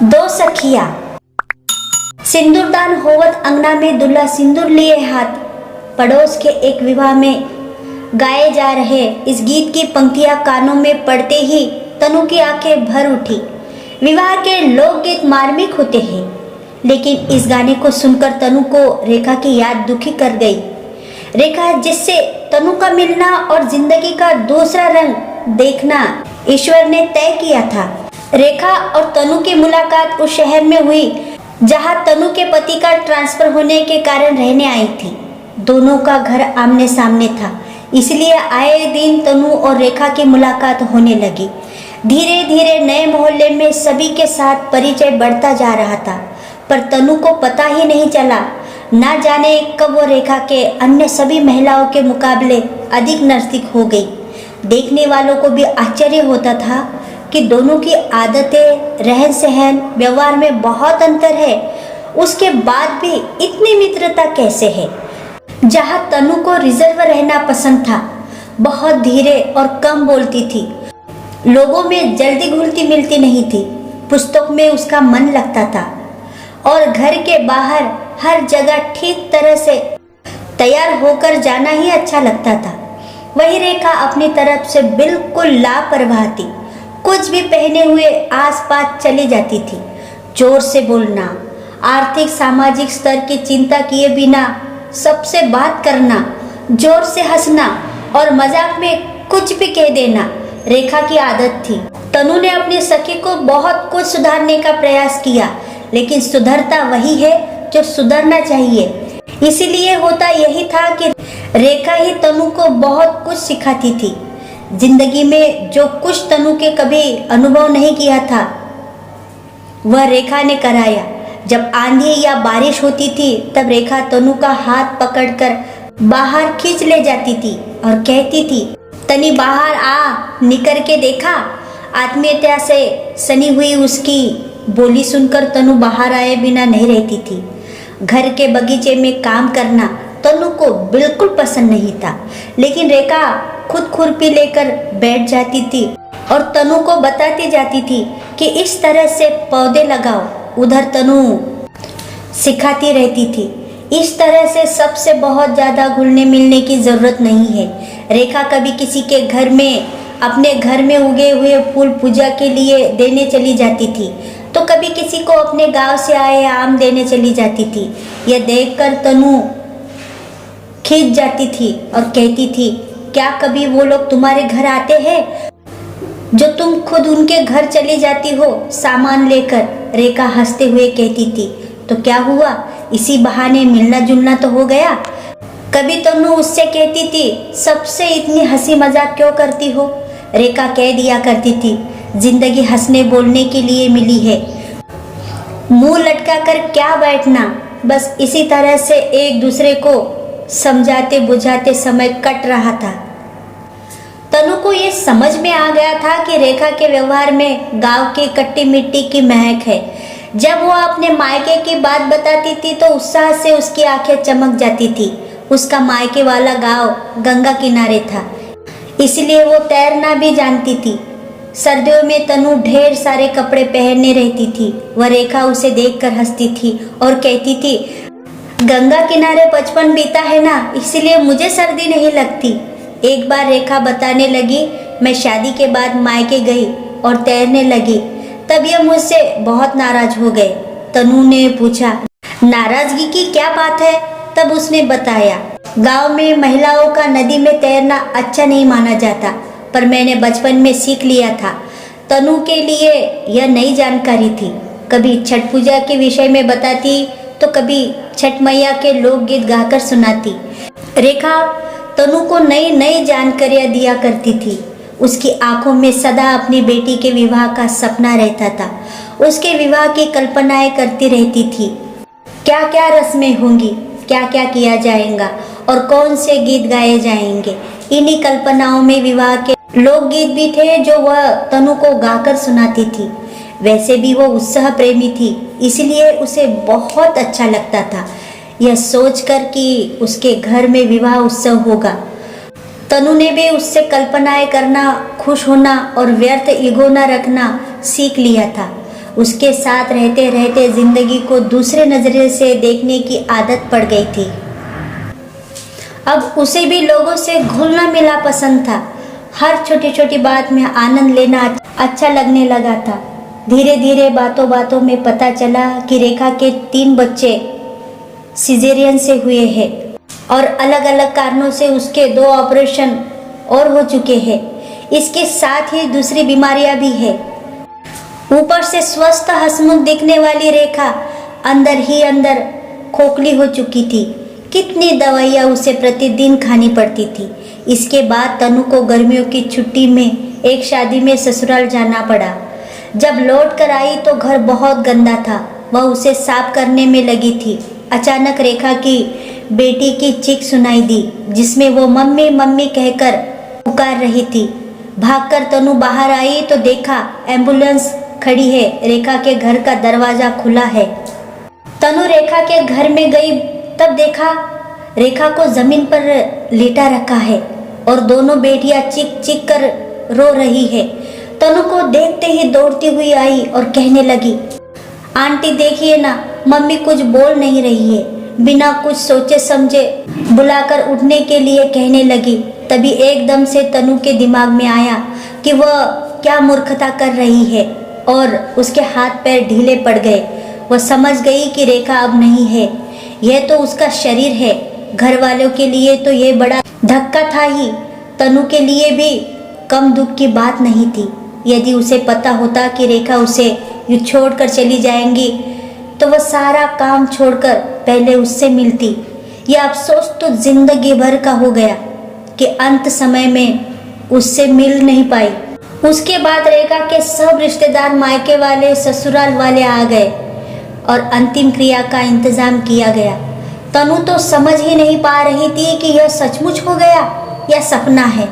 दो सखिया। सिंदूरदान होवत अंगना में, दूल्हा सिंदूर लिए हाथ। पड़ोस के एक विवाह में गाए जा रहे इस गीत की पंक्तियां कानों में पड़ते ही तनु की आंखें भर उठी। विवाह के लोकगीत मार्मिक होते हैं, लेकिन इस गाने को सुनकर तनु को रेखा की याद दुखी कर गई। रेखा जिससे तनु का मिलना और जिंदगी का दूसरा रंग देखना ईश्वर ने तय किया था। रेखा और तनु की मुलाकात उस शहर में हुई जहां तनु के पति का ट्रांसफर होने के कारण रहने आई थी। दोनों का घर आमने सामने था, इसलिए आए दिन तनु और रेखा की मुलाकात होने लगी। धीरे धीरे नए मोहल्ले में सभी के साथ परिचय बढ़ता जा रहा था, पर तनु को पता ही नहीं चला। ना जाने कब वो रेखा के अन्य सभी महिलाओं के मुकाबले अधिक नज़दीक हो गई। देखने वालों को भी आश्चर्य होता था कि दोनों की आदतें, रहन सहन, व्यवहार में बहुत अंतर है। उसके बाद भी इतनी मित्रता कैसे है। जहाँ तनु को रिजर्व रहना पसंद था, बहुत धीरे और कम बोलती थी, लोगों में जल्दी घुलती मिलती नहीं थी। पुस्तक में उसका मन लगता था और घर के बाहर हर जगह ठीक तरह से तैयार होकर जाना ही अच्छा लगता था। वही रेखा अपनी तरफ से बिल्कुल लापरवाह थी। कुछ भी पहने हुए आसपास चली जाती थी। जोर से बोलना, आर्थिक सामाजिक स्तर की चिंता किए बिना सबसे बात करना, जोर से हंसना और मजाक में कुछ भी कह देना रेखा की आदत थी। तनु ने अपनी सखी को बहुत कुछ सुधारने का प्रयास किया, लेकिन सुधरता वही है जो सुधरना चाहिए। इसीलिए होता यही था कि रेखा ही तनु को बहुत कुछ सिखाती थी। जिंदगी में जो कुछ तनु के कभी अनुभव नहीं किया था, वह रेखा ने कराया। जब आंधी या बारिश होती थी, तब रेखा तनु का हाथ पकड़कर बाहर खींच ले जाती थी और कहती थी, तनी बाहर आ, निकर के देखा। आत्मीयता से सनी हुई उसकी बोली सुनकर तनु बाहर आए बिना नहीं रहती थी। घर के बगीचे में काम करना तनु को बिल्कुल पसंद नहीं था, लेकिन रेखा खुद खुरपी लेकर बैठ जाती थी और तनु को बताती जाती थी कि इस तरह से पौधे लगाओ। उधर तनु सिखाती रहती थी, इस तरह से सबसे बहुत ज़्यादा घुलने मिलने की ज़रूरत नहीं है। रेखा कभी किसी के घर में अपने घर में उगे हुए फूल पूजा के लिए देने चली जाती थी, तो कभी किसी को अपने गांव से आए आम देने चली जाती थी। यह देखकर तनु खींच जाती थी और कहती थी, क्या कभी वो लोग तुम्हारे घर आते हैं जो तुम खुद उनके घर चली जाती हो सामान लेकर? रेखा हंसते हुए कहती थी, तो क्या हुआ, इसी बहाने मिलना जुलना तो हो गया। कभी तनु उससे कहती थी, सबसे इतनी हंसी मजाक क्यों करती हो? रेखा कह दिया करती थी, जिंदगी हंसने बोलने के लिए मिली है, मुंह लटका कर क्या बैठना। बस इसी तरह से एक दूसरे को समझाते बुझाते समय कट रहा था। तनु को ये समझ में आ गया था कि रेखा के व्यवहार में गांव की कट्टी मिट्टी की महक है। जब वो अपने मायके की बात बताती थी तो उत्साह से उसकी आंखें चमक जाती थी। उसका मायके वाला गांव गंगा किनारे था, इसलिए वो तैरना भी जानती थी। सर्दियों में तनु ढेर सारे कपड़े पहनने रहती थी। वह रेखा उसे देखकर हंसती थी और कहती थी, गंगा किनारे बचपन बीता है ना, इसलिए मुझे सर्दी नहीं लगती। एक बार रेखा बताने लगी, मैं शादी के बाद मायके गई और तैरने लगी, तब ये मुझसे बहुत नाराज हो गए। तनु ने पूछा, नाराजगी की क्या बात है? तब उसने बताया, गांव में महिलाओं का नदी में तैरना अच्छा नहीं माना जाता, पर मैंने बचपन में सीख लिया था। तनु के लिए यह नई जानकारी थी। कभी छठ पूजा के विषय में बताती तो कभी छठ मैया के लोकगीत गाकर सुनाती। रेखा तनु को नई नई जानकारियाँ दिया करती थी। उसकी आंखों में सदा अपनी बेटी के विवाह का सपना रहता था। उसके विवाह की कल्पनाएं करती रहती थी, क्या क्या रस्में होंगी, क्या क्या किया जाएगा और कौन से गीत गाए जाएंगे। इन्हीं कल्पनाओं में विवाह के लोकगीत भी थे जो वह तनु को गाकर सुनाती थी। वैसे भी वो उत्साह प्रेमी थी, इसलिए उसे बहुत अच्छा लगता था यह सोचकर कि उसके घर में विवाह उत्सव होगा। तनु ने भी उससे कल्पनाएं करना, खुश होना और व्यर्थ ईगो न रखना सीख लिया था। उसके साथ रहते रहते जिंदगी को दूसरे नजरिए से देखने की आदत पड़ गई थी। अब उसे भी लोगों से घुलना मिला पसंद था। हर छोटी छोटी बात में आनंद लेना अच्छा लगने लगा था। धीरे धीरे बातों बातों में पता चला कि रेखा के 3 बच्चे सिजेरियन से हुए हैं और अलग अलग कारणों से उसके 2 ऑपरेशन और हो चुके हैं। इसके साथ ही दूसरी बीमारियां भी है। ऊपर से स्वस्थ हंसमुख दिखने वाली रेखा अंदर ही अंदर खोखली हो चुकी थी। कितनी दवाइयाँ उसे प्रतिदिन खानी पड़ती थी। इसके बाद तनु को गर्मियों की छुट्टी में एक शादी में ससुराल जाना पड़ा। जब लौट कर आई तो घर बहुत गंदा था। वह उसे साफ करने में लगी थी। अचानक रेखा की बेटी की चीख सुनाई दी, जिसमें वो मम्मी मम्मी कहकर पुकार रही थी। भागकर तनु बाहर आई तो देखा एम्बुलेंस खड़ी है। रेखा के घर का दरवाजा खुला है। तनु रेखा के घर में गई तब देखा रेखा को जमीन पर लेटा रखा है और दोनों बेटियां चीख चीख कर रो रही है। तनु को देखते ही दौड़ती हुई आई और कहने लगी, आंटी देखिए ना, मम्मी कुछ बोल नहीं रही है। बिना कुछ सोचे समझे बुलाकर उठने के लिए कहने लगी। तभी एकदम से तनु के दिमाग में आया कि वह क्या मूर्खता कर रही है और उसके हाथ पैर ढीले पड़ गए। वह समझ गई कि रेखा अब नहीं है। यह तो उसका शरीर है। घर वालों के लिए तो यह बड़ा धक्का था ही, तनु के लिए भी कम दुख की बात नहीं थी। यदि उसे पता होता कि रेखा उसे यूँ छोड़कर चली जाएंगी तो वह सारा काम छोड़कर पहले उससे मिलती। यह अफसोस तो जिंदगी भर का हो गया कि अंत समय में उससे मिल नहीं पाई। उसके बाद रेखा के सब रिश्तेदार, मायके वाले, ससुराल वाले आ गए और अंतिम क्रिया का इंतजाम किया गया। तनु तो समझ ही नहीं पा रही थी कि यह सचमुच हो गया या सपना है।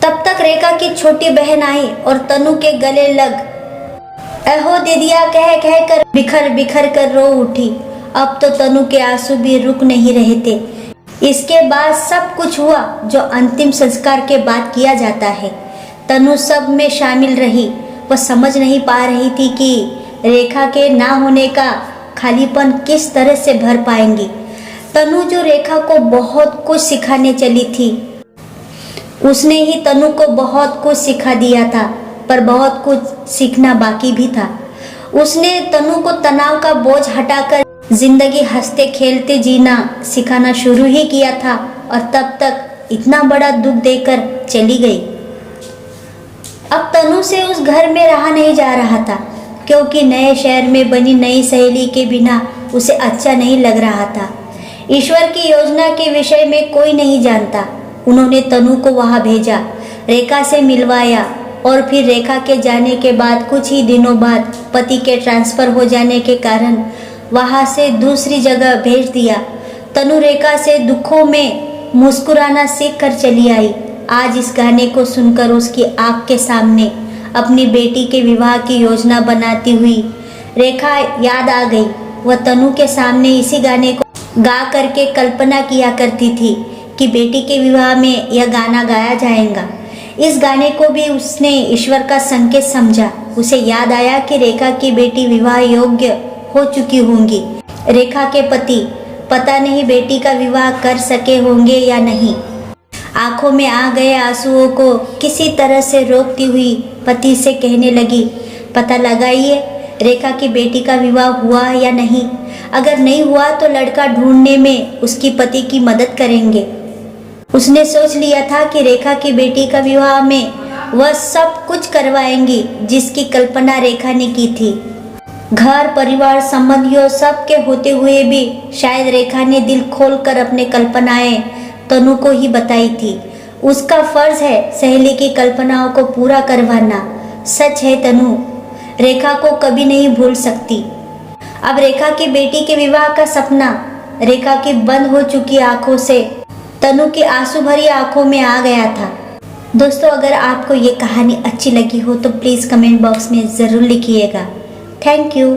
तब तक रेखा की छोटी बहन आई और तनु के गले लग अहो दीदिया कह कह कर बिखर बिखर कर रो उठी। अब तो तनु के आंसू भी रुक नहीं रहे थे। इसके बाद सब कुछ हुआ जो अंतिम संस्कार के बाद किया जाता है। तनु सब में शामिल रही। वह समझ नहीं पा रही थी कि रेखा के ना होने का खालीपन किस तरह से भर पाएंगी। तनु जो रेखा को बहुत कुछ सिखाने चली थी, उसने ही तनु को बहुत कुछ सिखा दिया था, पर बहुत कुछ सीखना बाकी भी था। उसने तनु को तनाव का बोझ हटाकर जिंदगी हंसते खेलते जीना सिखाना शुरू ही किया था और तब तक इतना बड़ा दुख देकर चली गई। अब तनु से उस घर में रहा नहीं जा रहा था, क्योंकि नए शहर में बनी नई सहेली के बिना उसे अच्छा नहीं लग रहा था। ईश्वर की योजना के विषय में कोई नहीं जानता। उन्होंने तनु को वहां भेजा, रेखा से मिलवाया और फिर रेखा के जाने के बाद कुछ ही दिनों बाद पति के ट्रांसफ़र हो जाने के कारण वहां से दूसरी जगह भेज दिया। तनु रेखा से दुखों में मुस्कुराना सीख कर चली आई। आज इस गाने को सुनकर उसकी आँख के सामने अपनी बेटी के विवाह की योजना बनाती हुई रेखा याद आ गई। वह तनु के सामने इसी गाने को गा करके कल्पना किया करती थी कि बेटी के विवाह में यह गाना गाया जाएगा। इस गाने को भी उसने ईश्वर का संकेत समझा। उसे याद आया कि रेखा की बेटी विवाह योग्य हो चुकी होंगी। रेखा के पति पता नहीं बेटी का विवाह कर सके होंगे या नहीं। आंखों में आ गए आंसुओं को किसी तरह से रोकती हुई पति से कहने लगी, पता लगाइए रेखा की बेटी का विवाह हुआ या नहीं। अगर नहीं हुआ तो लड़का ढूंढने में उसकी पति की मदद करेंगे। उसने सोच लिया था कि रेखा की बेटी का विवाह में वह सब कुछ करवाएंगी जिसकी कल्पना रेखा ने की थी। घर परिवार संबंधियों सब के होते हुए भी शायद रेखा ने दिल खोलकर अपने कल्पनाएं तनु को ही बताई थी। उसका फर्ज है सहेली की कल्पनाओं को पूरा करवाना। सच है तनु रेखा को कभी नहीं भूल सकती। अब रेखा की बेटी के विवाह का सपना रेखा की बंद हो चुकी आंखों से तनु की आंसू भरी आंखों में आ गया था। दोस्तों, अगर आपको ये कहानी अच्छी लगी हो तो प्लीज़ कमेंट बॉक्स में ज़रूर लिखिएगा। Thank you.